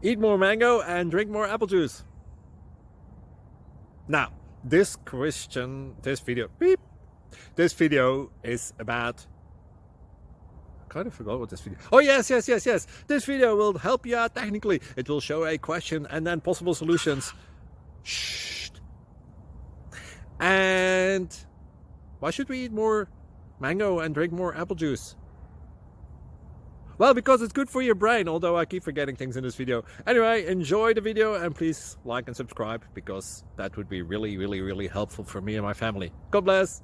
Eat more mango and drink more apple juice. Now, this video is about, I kind of forgot what this video. Oh yes. This video will help you out technically. It will show a question and then possible solutions. Shh. And why should we eat more mango and drink more apple juice? Well, because it's good for your brain, although I keep forgetting things in this video. Anyway, enjoy the video and please like and subscribe, because that would be really helpful for me and my family. God bless!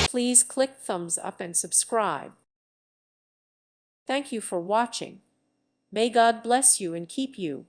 Please click thumbs up and subscribe. Thank you for watching. May God bless you and keep you.